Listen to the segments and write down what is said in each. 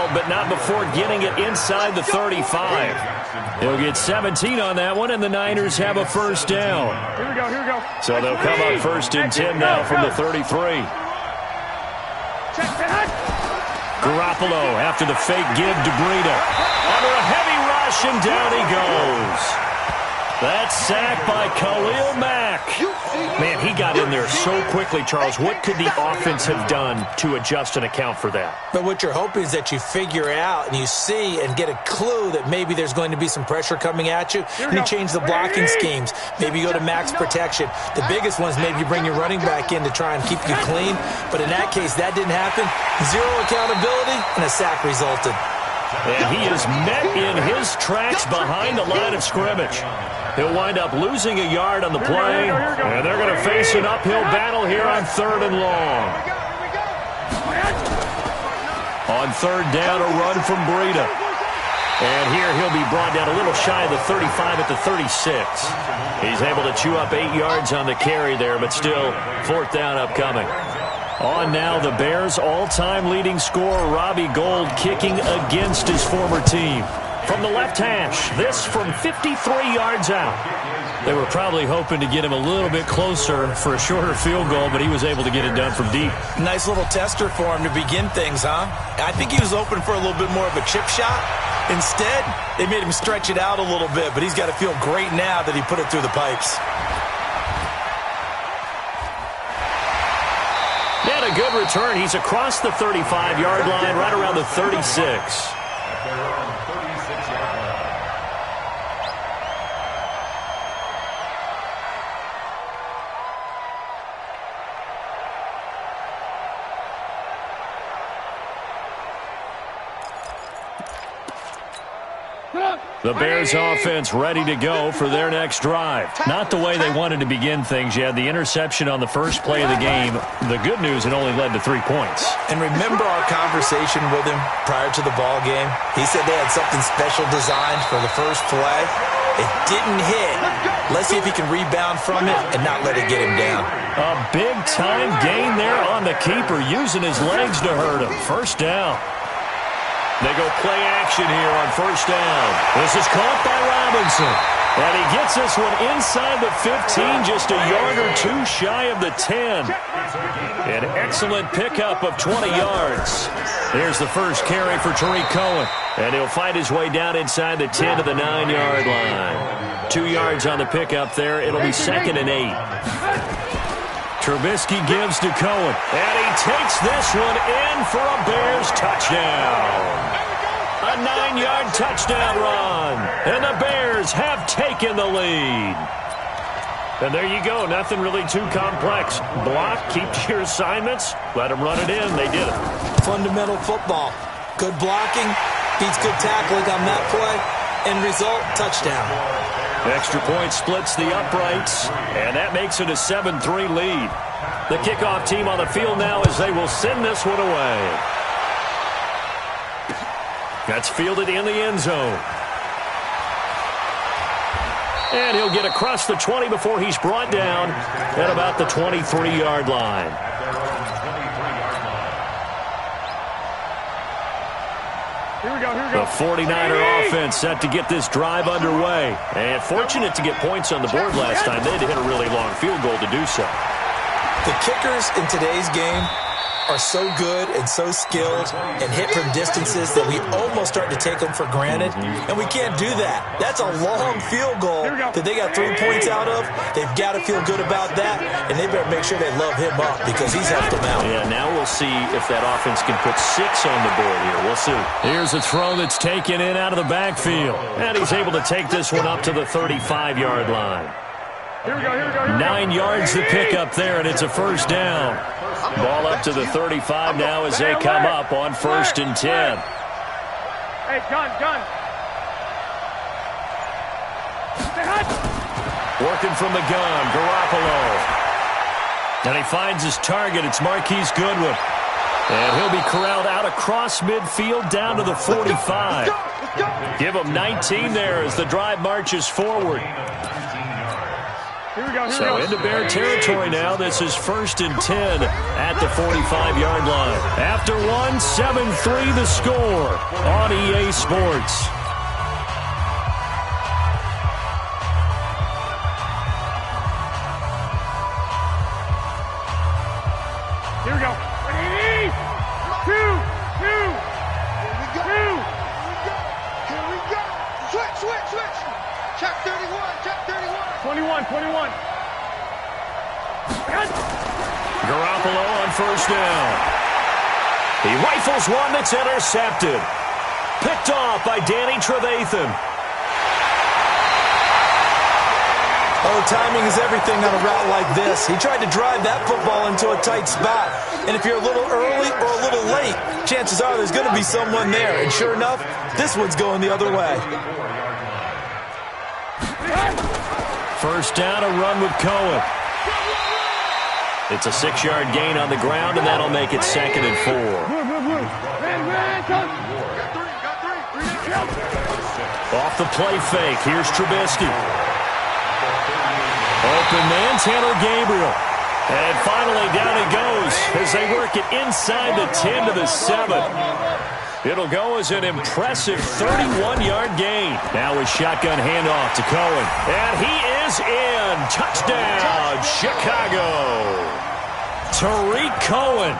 12, but not before getting it inside the 35. He'll get 17 on that one, and the Niners have a first down. Here we go. So they'll come up first and 10 now from the 33. Garoppolo after the fake give to Breida. Under a heavy rush, and down he goes. That sack by Khalil Mack. Man, he got in there so quickly, Charles. What could the offense have done to adjust and account for that? But what you're hoping is that you figure out and you see and get a clue that maybe there's going to be some pressure coming at you, and you change the blocking schemes. Maybe you go to max protection. The biggest one is maybe you bring your running back in to try and keep you clean. But in that case, that didn't happen. Zero accountability, and a sack resulted. And he is met in his tracks behind the line of scrimmage. He'll wind up losing a yard on the play, and they're going to face an uphill battle here on 3rd and long. On 3rd down, a run from Breida. And here he'll be brought down a little shy of the 35 at the 36. He's able to chew up 8 yards on the carry there, but still 4th down upcoming. On now, the Bears' all-time leading scorer, Robbie Gould, kicking against his former team. From the left hash, this from 53 yards out. They were probably hoping to get him a little bit closer for a shorter field goal, but he was able to get it done from deep. Nice little tester for him to begin things, huh? I think he was open for a little bit more of a chip shot. Instead, they made him stretch it out a little bit, but he's got to feel great now that he put it through the pipes. And a good return. He's across the 35-yard line, right around the 36. The Bears offense ready to go for their next drive. Not the way they wanted to begin things. You had the interception on the first play of the game. The good news, it only led to 3 points. And remember our conversation with him prior to the ball game? He said they had something special designed for the first play. It didn't hit. Let's see if he can rebound from it and not let it get him down. A big-time gain there on the keeper, using his legs to hurt him. First down. They go play action here on first down. This is caught by Robinson. And he gets this one inside the 15, just a yard or 2 shy of the 10. An excellent pickup of 20 yards. Here's the first carry for Tariq Cohen. And he'll fight his way down inside the 10 to the 9-yard line. 2 yards on the pickup there. It'll be 2nd and 8. Trubisky gives to Cohen, and he takes this one in for a Bears touchdown. A 9-yard touchdown run, and the Bears have taken the lead. And there you go, nothing really too complex. Block, keep to your assignments, let them run it in. They did it. Fundamental football. Good blocking, beats good tackling on that play, end result, touchdown. Extra point splits the uprights, and that makes it a 7-3 lead. The kickoff team on the field now as they will send this one away. That's fielded in the end zone. And he'll get across the 20 before he's brought down at about the 23-yard line. Here we go. The 49er offense set to get this drive underway. And fortunate to get points on the board last time. They had to hit a really long field goal to do so. The kickers in today's game are so good and so skilled and hit from distances that we almost start to take them for granted, and we can't do that. That's a long field goal that they got 3 points out of. They've got to feel good about that, and they better make sure they love him up because he's helped them out. Yeah, now we'll see if that offense can put 6 on the board here. We'll see. Here's a throw that's taken in out of the backfield, and he's able to take this one up to the 35-yard line. Here we go. 9 yards to pick up there, and it's a first down. Ball up to the 35 now as they come up on 1st and 10. Hey, gun. Working from the gun, Garoppolo. And he finds his target. It's Marquise Goodwin. And he'll be corralled out across midfield down to the 45. Give him 19 there as the drive marches forward. So into Bear territory now. This is 1st and 10 at the 45-yard line. After one, 7-3 the score on EA Sports. Here we go. 2, 2. Here we go. Switch. Check 31. 21. Garoppolo on 1st down. He rifles one that's intercepted. Picked off by Danny Trevathan. Oh, timing is everything on a route like this. He tried to drive that football into a tight spot. And if you're a little early or a little late, chances are there's going to be someone there. And sure enough, this one's going the other way. 1st down, a run with Cohen. It's a 6-yard gain on the ground, and that'll make it 2nd and 4. Off the play fake, here's Trubisky. Open man, Tanner Gabriel. And finally down it goes as they work it inside the 10 to the 7. It'll go as an impressive 31-yard gain. Now a shotgun handoff to Cohen. And he is in. Touchdown, Chicago. Tariq Cohen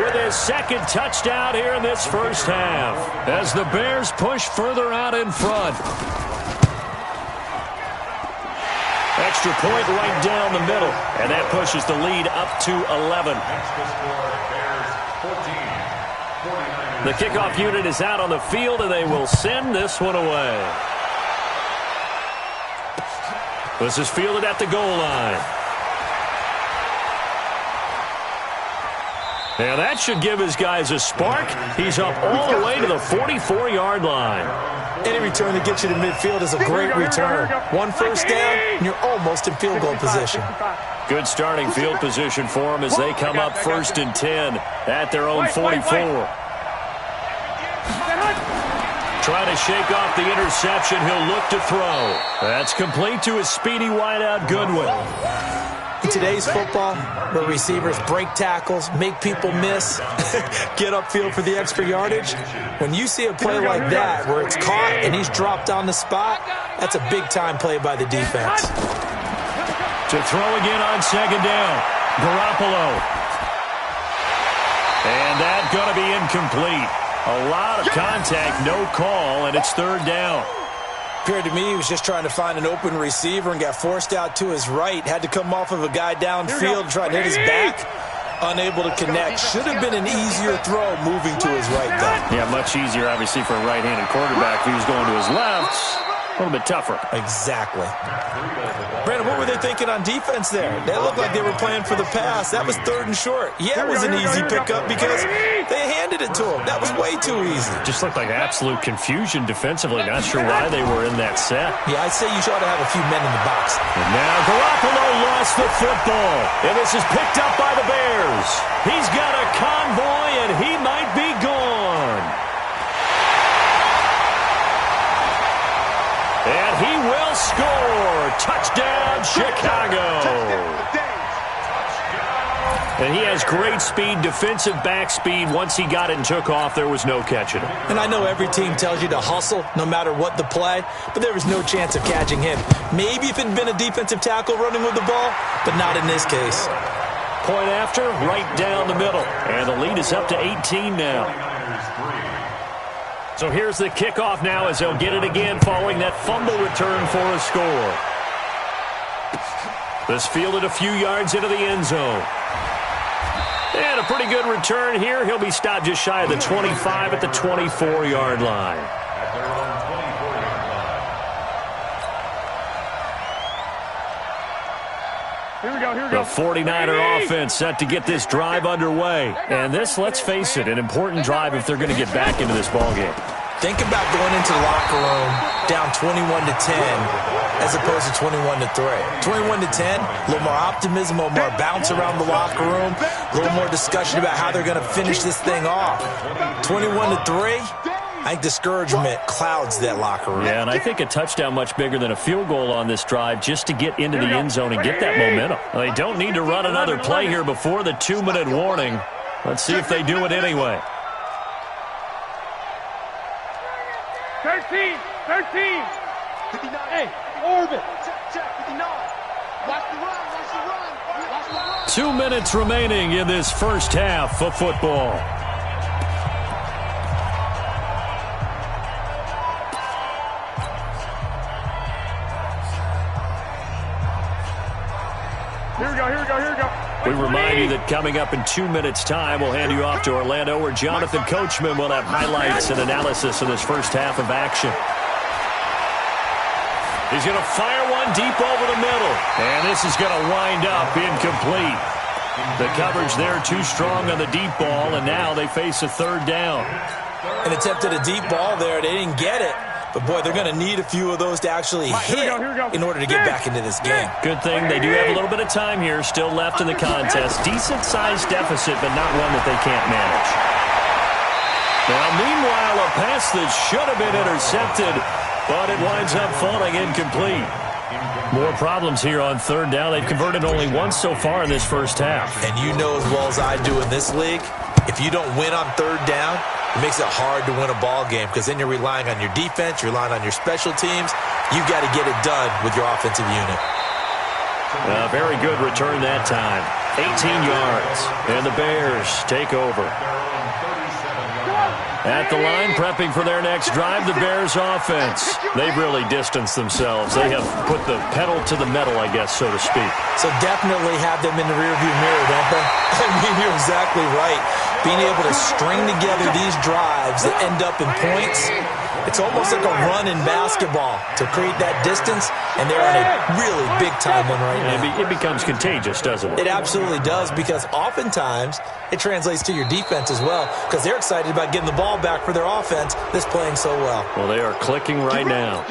with his 2nd touchdown here in this 1st half as the Bears push further out in front. Extra point right down the middle, and that pushes the lead up to 11. The kickoff unit is out on the field, and they will send this one away. This is fielded at the goal line. Now that should give his guys a spark. He's up all the way to the 44-yard line. Any return that gets you to midfield is a great return. One 1st down, and you're almost in field goal position. Good starting field position for them as they come up 1st and 10 at their own 44. Trying to shake off the interception. He'll look to throw. That's complete to his speedy wideout Goodwin. In today's football, where receivers break tackles, make people miss, get upfield for the extra yardage, when you see a play like that where it's caught and he's dropped on the spot, that's a big-time play by the defense. To throw again on 2nd down, Garoppolo. And that's going to be incomplete. A lot of contact, no call, and it's 3rd down. Appeared to me he was just trying to find an open receiver and got forced out to his right. Had to come off of a guy downfield, try to hit his back. Unable to connect. Should have been an easier throw moving to his right, though. Yeah, much easier, obviously, for a right-handed quarterback. If he was going to his left, a little bit tougher. Exactly. Brandon, what were they thinking on defense there? They looked like they were playing for the pass. That was 3rd and short. Yeah, it was an easy pickup because they handed it to him. That was way too easy. Just looked like absolute confusion defensively. Not sure why they were in that set. Yeah, I'd say you should have a few men in the box. And now Garoppolo lost the football. And this is picked up by the Bears. He's got a convoy, and he might be gone. And he will score. Touchdown, Chicago. And he has great speed, defensive back speed. Once he got it and took off, there was no catching him. And I know every team tells you to hustle no matter what the play, but there was no chance of catching him. Maybe if it had been a defensive tackle running with the ball, but not in this case. Point after, right down the middle. And the lead is up to 18 now. So here's the kickoff now as they'll get it again following that fumble return for a score. This fielded a few yards into the end zone. And a pretty good return here. He'll be stopped just shy of the 25 at the 24-yard line. Here we go. The 49er offense set to get this drive underway. And this, let's face it, an important drive if they're going to get back into this ballgame. Think about going into the locker room down 21-10 as opposed to 21-3. 21-10, a little more optimism, a little more bounce around the locker room, a little more discussion about how they're going to finish this thing off. 21-3, I think discouragement clouds that locker room. Yeah, and I think a touchdown much bigger than a field goal on this drive just to get into the end zone and get that momentum. They don't need to run another play here before the 2-minute warning. Let's see if they do it anyway. 13. 59. Hey, orbit. Check. 59. Watch the run. 2 minutes remaining in this first half of football. Here we go. We remind you that coming up in 2 minutes' time, we'll hand you off to Orlando, where Jonathan Coachman will have highlights and analysis of this first half of action. He's going to fire one deep over the middle, and this is going to wind up incomplete. The coverage there too strong on the deep ball, and now they face a third down. An attempt at a deep ball there. They didn't get it. But, boy, they're going to need a few of those to actually hit in order to get back into this game. Good thing they do have a little bit of time here still left in the contest. Decent-sized deficit, but not one that they can't manage. Now, meanwhile, a pass that should have been intercepted, but it winds up falling incomplete. More problems here on third down. They've converted only once so far in this first half. And you know as well as I do in this league, if you don't win on third down, it makes it hard to win a ball game because then you're relying on your defense, you're relying on your special teams. You've got to get it done with your offensive unit. Very good return that time. 18 yards, and the Bears take over. At the line, prepping for their next drive, the Bears offense. They've really distanced themselves. They have put the pedal to the metal, I guess, so to speak. So definitely have them in the rearview mirror, don't they? I mean, you're exactly right. Being able to string together these drives that end up in points, it's almost like a run in basketball to create that distance, and they're on a really big-time one right now. It becomes contagious, doesn't it? It absolutely does, because oftentimes it translates to your defense as well, because they're excited about getting the ball back for their offense that's playing so well. Well, they are clicking right now.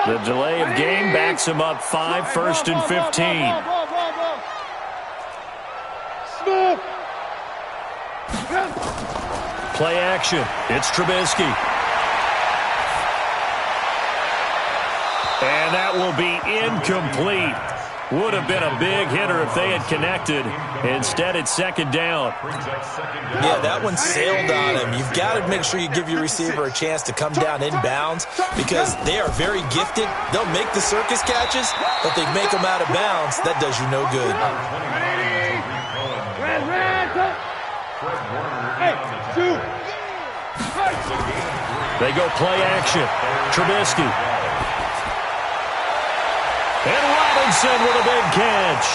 The delay of game backs them up 5, 1st and 15. Smooth. Play action. It's Trubisky. And that will be incomplete. Would have been a big hitter if they had connected. Instead, it's second down. Yeah, that one sailed on him. You've got to make sure you give your receiver a chance to come down inbounds because they are very gifted. They'll make the circus catches, but they make them out of bounds. That does you no good. They go play action. Trubisky. And Robinson with a big catch.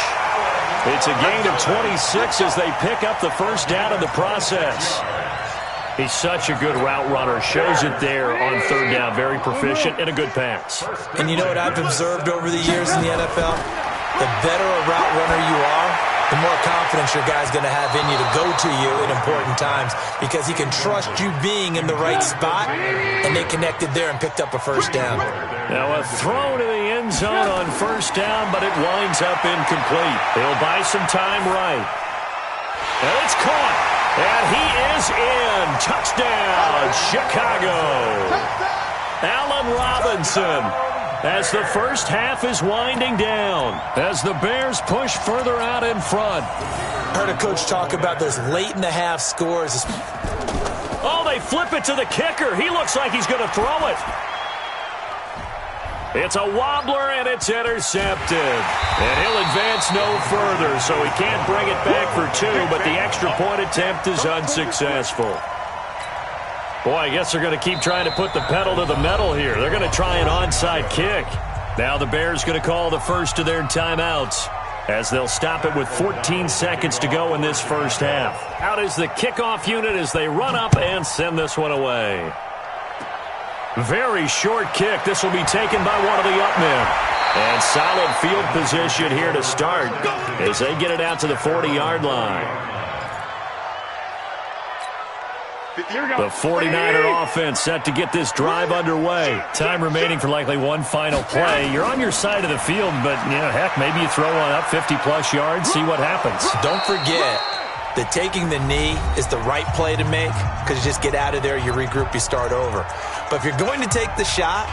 It's a gain of 26 as they pick up the first down in the process. He's such a good route runner. Shows it there on third down. Very proficient and a good pass. And you know what I've observed over the years in the NFL? The better a route runner you are, the more confidence your guy's going to have in you to go to you in important times because he can trust you being in the right spot, and they connected there and picked up a first down. Now a throw to the end zone on first down, but it winds up incomplete. They'll buy some time right. And it's caught, and he is in. Touchdown, Chicago. Allen Robinson. As the first half is winding down, as the Bears push further out in front. Heard a coach talk about those late-in-the-half scores. Oh, they flip it to the kicker. He looks like he's going to throw it. It's a wobbler, and it's intercepted. And he'll advance no further, so he can't bring it back for two, but the extra point attempt is unsuccessful. Boy, I guess they're going to keep trying to put the pedal to the metal here. They're going to try an onside kick. Now the Bears going to call the first of their timeouts as they'll stop it with 14 seconds to go in this first half. Out is the kickoff unit as they run up and send this one away. Very short kick. This will be taken by one of the up men. And solid field position here to start as they get it out to the 40-yard line. The 49er offense set to get this drive underway. Time remaining for likely one final play. You're on your side of the field, but, you know, heck, maybe you throw one up 50-plus yards, see what happens. Don't forget, that taking the knee is the right play to make because you just get out of there, you regroup, you start over. But if you're going to take the shot,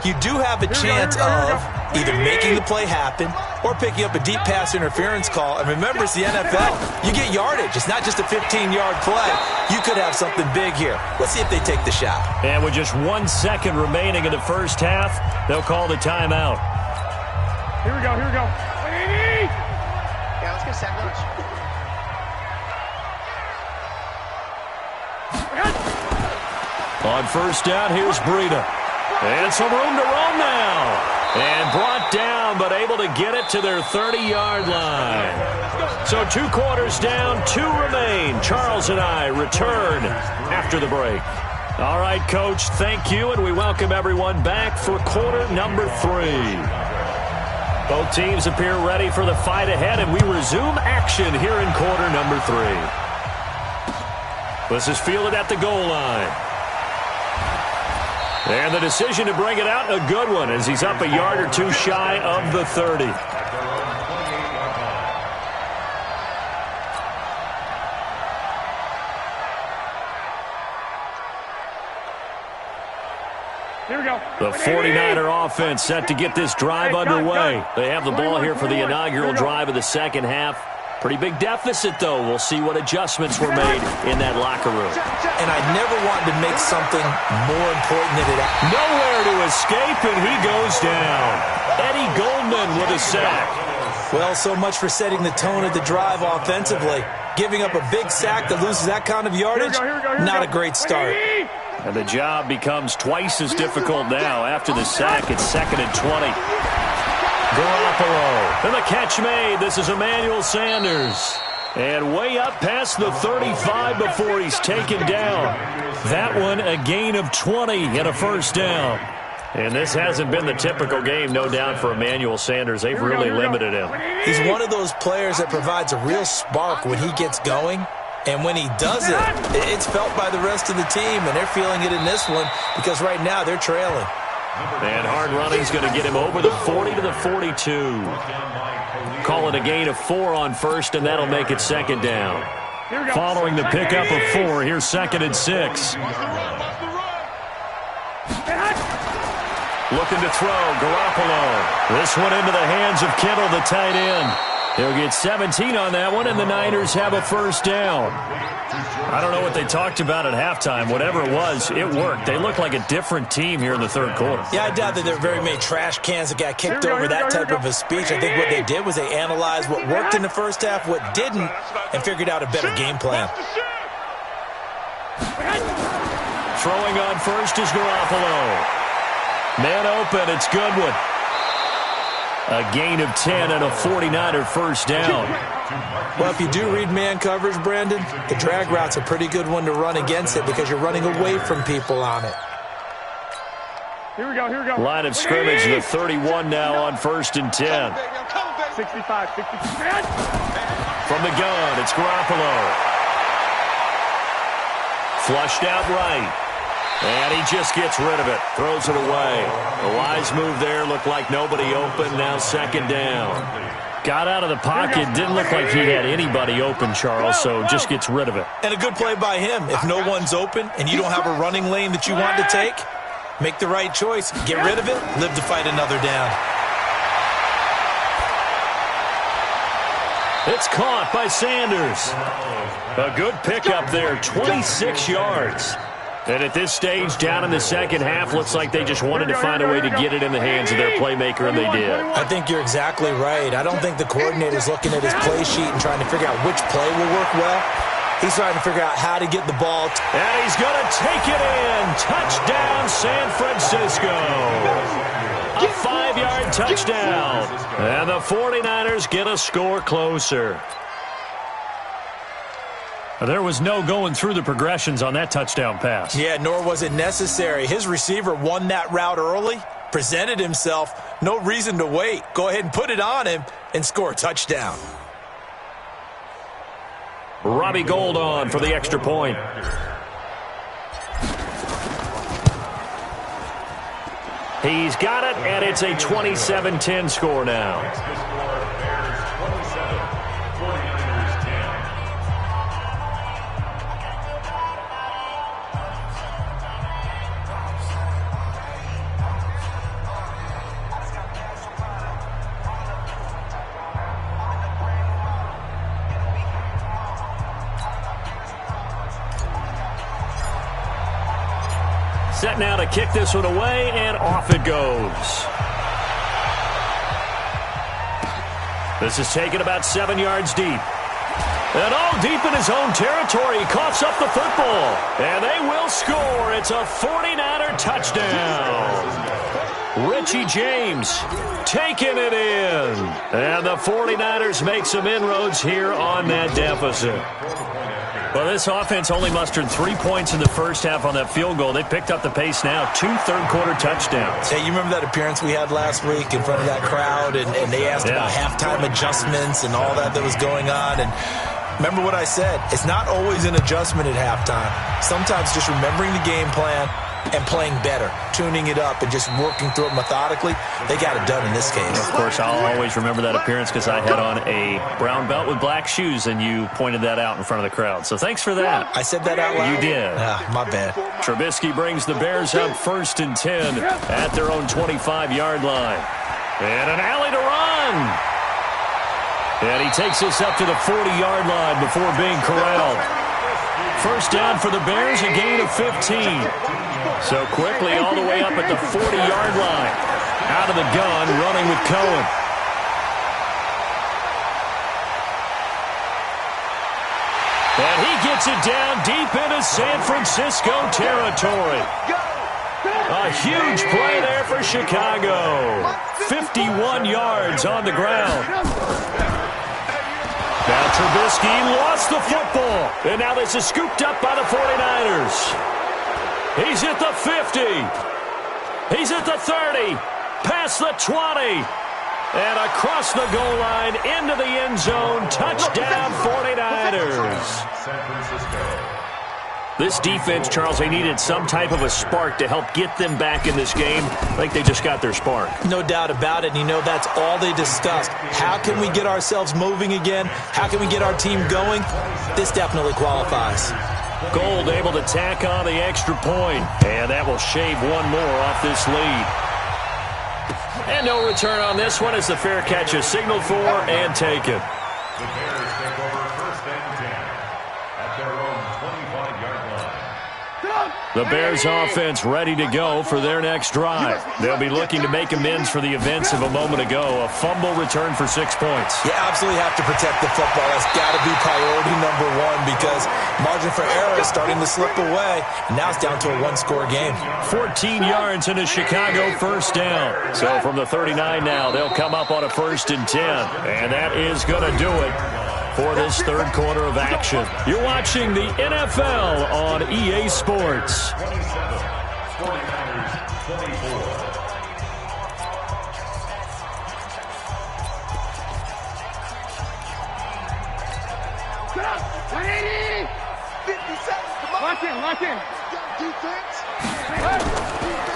you do have a chance of either making the play happen or picking up a deep pass interference call. And remember, it's the NFL. You get yardage. It's not just a 15-yard play. You could have something big here. Let's see if they take the shot. And with just 1 second remaining in the first half, they'll call the timeout. Here we go, here we go. Yeah, let's get sack lunch. On first down, here's Breida. And some room to run now. And brought down, but able to get it to their 30-yard line. So 2 quarters down, 2 remain. Charles and I return after the break. All right, Coach, thank you, and we welcome everyone back for quarter number 3. Both teams appear ready for the fight ahead, and we resume action here in quarter number 3. This is fielded at the goal line. And the decision to bring it out, a good one, as he's up a yard or 2 shy of the 30. Here we go. The 49er offense set to get this drive underway. They have the ball here for the inaugural drive of the second half. Pretty big deficit, though. We'll see what adjustments were made in that locker room. And I never wanted to make something more important than it is. Nowhere to escape, and he goes down. Eddie Goldman with a sack. Well, so much for setting the tone of the drive offensively. Giving up a big sack that loses that kind of yardage, not a great start. And the job becomes twice as difficult now. After the sack, it's 2nd and 20. Garoppolo. And the catch made. This is Emmanuel Sanders. And way up past the 35 before he's taken down. That one a gain of 20 and a first down. And this hasn't been the typical game, no doubt, for Emmanuel Sanders. They've really limited him. He's one of those players that provides a real spark when he gets going. And when he does it, it's felt by the rest of the team. And they're feeling it in this one because right now they're trailing. And hard running's going to get him over the 40 to the 42. Call it a gain of 4 on first, and that'll make it 2nd down. Following the pickup of 4, here's 2nd and 6. Looking to throw, Garoppolo. This one into the hands of Kittle, the tight end. He'll get 17 on that one, and the Niners have a first down. I don't know what they talked about at halftime. Whatever it was, it worked. They look like a different team here in the third quarter. Yeah, I doubt that there are very many trash cans that got kicked over that type of a speech. I think what they did was they analyzed what worked in the first half, what didn't, and figured out a better game plan. Throwing on first is Garoppolo. Man open, it's Goodwin. A gain of 10 and a 49er first down. Well, if you do read man coverage, Brandon, the drag route's a pretty good one to run against it because you're running away from people on it. Here we go, here we go. Line of scrimmage, the 31 now on 1st and 10. 65. From the gun, it's Garoppolo. Flushed out right. And he just gets rid of it. Throws it away. A wise move there. Looked like nobody open. Now 2nd down. Got out of the pocket. Didn't look like he had anybody open, Charles, so just gets rid of it. And a good play by him. If no one's open and you don't have a running lane that you want to take, make the right choice. Get rid of it. Live to fight another down. It's caught by Sanders. A good pickup there. 26 yards. And at this stage, down in the second half, looks like they just wanted to find a way to get it in the hands of their playmaker, and they did. I think you're exactly right. I don't think the coordinator's looking at his play sheet and trying to figure out which play will work well. He's trying to figure out how to get the ball. And he's going to take it in. Touchdown, San Francisco. A 5-yard touchdown. And the 49ers get a score closer. There was no going through the progressions on that touchdown pass. Yeah, nor was it necessary. His receiver won that route early, presented himself. No reason to wait. Go ahead and put it on him and score a touchdown. Robbie Gould on for the extra point. He's got it, and it's a 27-10 score now. Set now to kick this one away, and off it goes. This is taken about 7 yards deep. And all deep in his own territory. He coughs up the football. And they will score. It's a 49er touchdown. Richie James taking it in. And the 49ers make some inroads here on that deficit. Well, this offense only mustered 3 points in the first half on that field goal. They picked up the pace now. 2 third-quarter touchdowns. Hey, you remember that appearance we had last week in front of that crowd, and they asked about halftime adjustments and all that was going on, and remember what I said. It's not always an adjustment at halftime. Sometimes just remembering the game plan and playing better, tuning it up and just working through it methodically. They got it done in this case. Of course, I'll always remember that appearance because I had on a brown belt with black shoes, and you pointed that out in front of the crowd. So thanks for that. I said that out loud? You did. My bad. Trubisky brings the Bears up 1st and 10 at their own 25-yard line. And an alley to run. And he takes us up to the 40-yard line before being corralled. First down for the Bears, a gain of 15. So quickly all the way up at the 40-yard line. Out of the gun, running with Cohen. And he gets it down deep into San Francisco territory. A huge play there for Chicago. 51 yards on the ground. Now Trubisky lost the football. And now this is scooped up by the 49ers. He's at the 50. He's at the 30. Past the 20. And across the goal line into the end zone. Touchdown 49ers. This defense, Charles, they needed some type of a spark to help get them back in this game. I think they just got their spark. No doubt about it. And you know, that's all they discussed. How can we get ourselves moving again? How can we get our team going? This definitely qualifies. Gold able to tack on the extra point. And that will shave one more off this lead. And no return on this one as the fair catch is signaled for and taken. The Bears take over 1st and 10 at their own 25-yard line. The Bears offense ready to go for their next drive. They'll be looking to make amends for the events of a moment ago. A fumble return for 6 points. You absolutely have to protect the football. That's got to be priority number one because margin for error is starting to slip away. And now it's down to a one-score game. 14 yards in a Chicago first down. So from the 39 now, they'll come up on a 1st and 10. And that is going to do it for this third quarter of action. You're watching the NFL on EA Sports. 49ers 24. Lock in.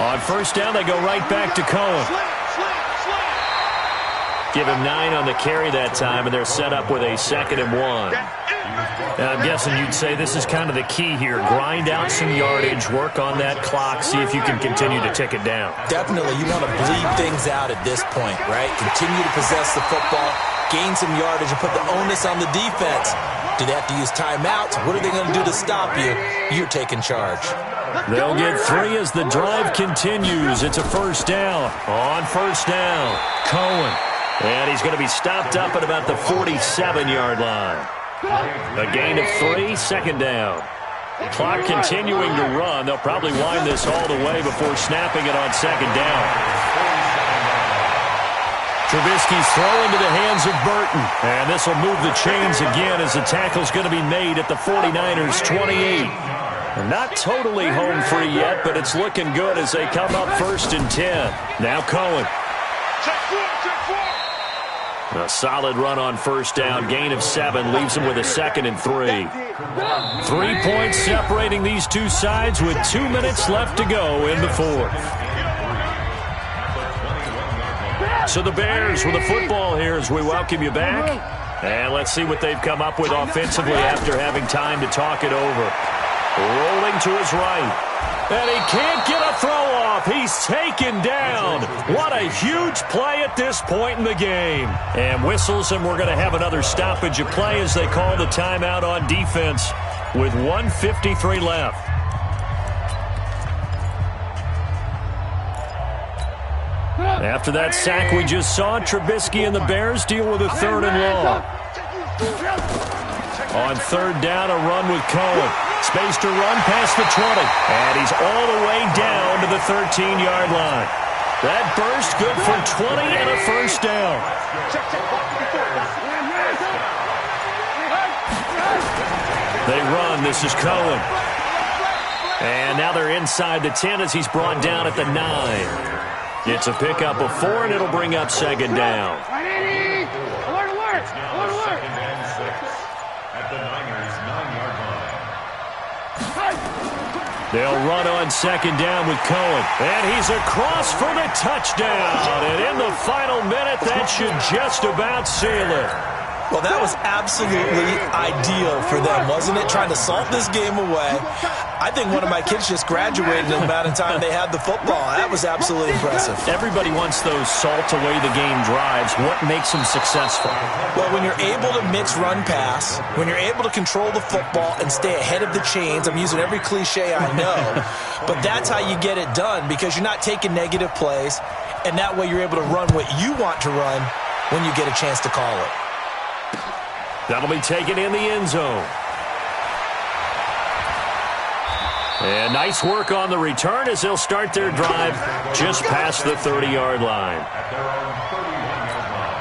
On first down, they go right back to Cohen. Give him 9 on the carry that time, and they're set up with a 2nd and 1. And I'm guessing you'd say this is kind of the key here. Grind out some yardage, work on that clock, see if you can continue to tick it down. Definitely, you want to bleed things out at this point, right? Continue to possess the football, gain some yardage, and put the onus on the defense. Do they have to use timeouts? What are they going to do to stop you? You're taking charge. They'll get 3 as the drive continues. It's a first down. On first down, Cohen. And he's going to be stopped up at about the 47-yard line. A gain of 3, 2nd down. Clock continuing to run. They'll probably wind this all the way before snapping it on 2nd down. Trubisky's throw into the hands of Burton. And this will move the chains again as the tackle's going to be made at the 49ers' 28. Not totally home free yet, but it's looking good as they come up 1st and 10. Now Cohen. A solid run on first down. Gain of 7 leaves him with a 2nd and 3. 3 points separating these two sides with 2 minutes left to go in the fourth. So the Bears with the football here as we welcome you back. And let's see what they've come up with offensively after having time to talk it over. Rolling to his right. And he can't get a throw off. He's taken down. What a huge play at this point in the game. And whistles, and we're going to have another stoppage of play as they call the timeout on defense with 1:53 left. After that sack we just saw, Trubisky and the Bears deal with a 3rd and long. On 3rd down, a run with Cohen. Space to run past the 20. And he's all the way down to the 13-yard line. That burst good for 20 and a 1st down. They run. This is Cohen. And now they're inside the 10 as he's brought down at the 9. It's a pickup of 4, and it'll bring up 2nd down. Alert, alert! Alert, alert! At the Niners' 9-yard line. They'll run on 2nd down with Cohen. And he's across for the touchdown. And in the final minute, that should just about seal it. Well, that was absolutely ideal for them, wasn't it? Trying to salt this game away. I think one of my kids just graduated in the amount of time they had the football. That was absolutely impressive. Everybody wants those salt-away-the-game drives. What makes them successful? Well, when you're able to mix run-pass, when you're able to control the football and stay ahead of the chains, I'm using every cliche I know, but that's how you get it done because you're not taking negative plays, and that way you're able to run what you want to run when you get a chance to call it. That'll be taken in the end zone. And nice work on the return as they'll start their drive just past the 30-yard line. At their own 31-yard line.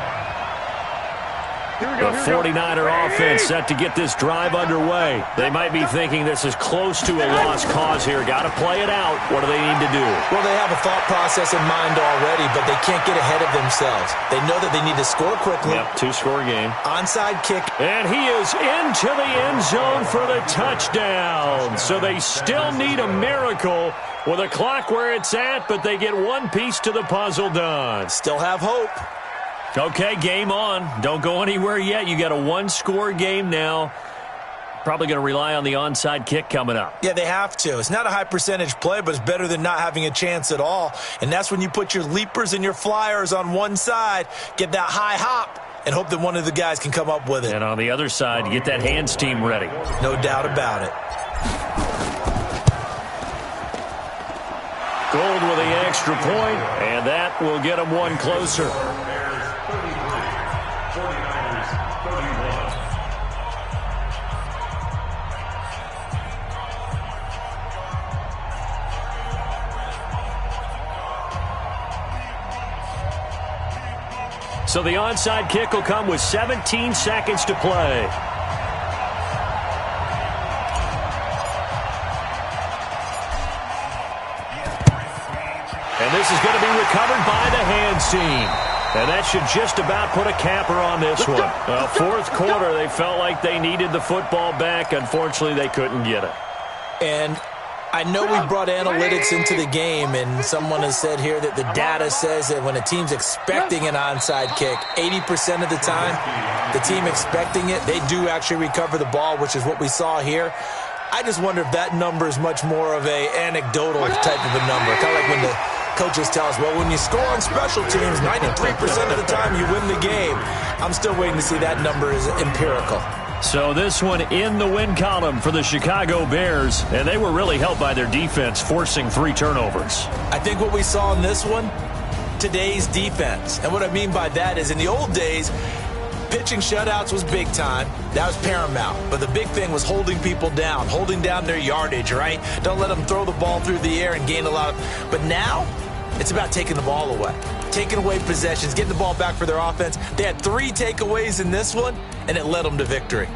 The 49er offense set to get this drive underway. They might be thinking this is close to a lost cause here. Got to play it out. What do they need to do? Well, they have a thought process in mind already, but they can't get ahead of themselves. They know that they need to score quickly. Yep, 2-score game. Onside kick. And he is into the end zone for the touchdown. So they still need a miracle with a clock where it's at, but they get one piece to the puzzle done. Still have hope. Okay, game on. Don't go anywhere yet. You got a 1-score game now. Probably going to rely on the onside kick coming up. Yeah, they have to. It's not a high percentage play, but it's better than not having a chance at all. And that's when you put your leapers and your flyers on one side, get that high hop, and hope that one of the guys can come up with it. And on the other side, get that hands team ready. No doubt about it. Gold with the extra point, and that will get them one closer. So the onside kick will come with 17 seconds to play. And this is going to be recovered by the hands team. And that should just about put a capper on this one. Fourth quarter, they felt like they needed the football back. Unfortunately, they couldn't get it. And I know we brought analytics into the game, and someone has said here that the data says that when a team's expecting an onside kick, 80% of the time, the team expecting it, they do actually recover the ball, which is what we saw here. I just wonder if that number is much more of a anecdotal type of a number. Kind of like when the coaches tell us, well, when you score on special teams, 93% of the time you win the game. I'm still waiting to see that number is empirical. So this one in the win column for the Chicago Bears, and they were really helped by their defense, forcing 3 turnovers. I think what we saw in this one, today's defense. And what I mean by that is in the old days, pitching shutouts was big time. That was paramount. But the big thing was holding people down, holding down their yardage, right? Don't let them throw the ball through the air and gain a lot of... But now, it's about taking the ball away. Taking away possessions, getting the ball back for their offense. They had 3 takeaways in this one, and it led them to victory.